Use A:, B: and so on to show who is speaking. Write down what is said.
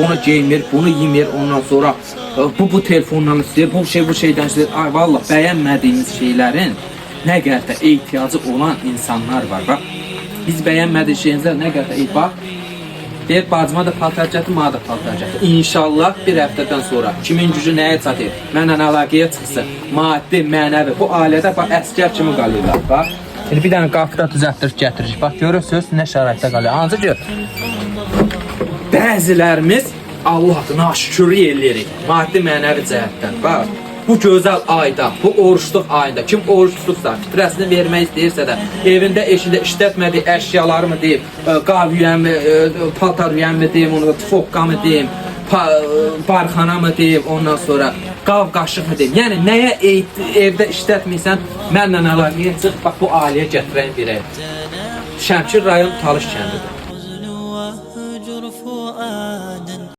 A: onu geymir, bunu yemir, ondan sonra bu telefondan istəyir, bu şeydən istəyir. Ay vallahi bəyənmədiyimiz şeylərin nə qədər ehtiyacı olan insanlar var. Bax, biz bəyənmədiyi şeyinizə nə qədər bax. Deyir, bacıma da paltar gətir, mənə də paltar gətir. İnşallah bir həftədən sonra kimin gücü nəyə çatır, mənlə əlaqəyə çıxsın, maddi, mənəvi, bu ailədə bax, əsgər kimi qalırlar, bax. Bir dənə qapıda düzəltdirib gətiririk. Bax, görürsünüz, nə şəraitdə qalır. Ancaq gör, bəzilərimiz Allah adına şükürlük eləyirik, maddi, mənəvi cəhətdən. Bax, bu gözəl ayda, bu oruçluq ayında, kim oruçluqsa, fitrəsini vermək istəyirsə də, evində, eşində işlətmədiyi əşyaları mı deyim, qav yüyən mi, paltar yüyən mi deyim, onu da tufokka mı deyim, barxana mı deyim, ondan sonra qav qaşıq mı deyim. Yəni, nəyə evdə işlətməysən, mənlə əlaqəyə çıx, bax, bu ailəyə gətirən birək. Şəmkir rayon Talış kəndidir.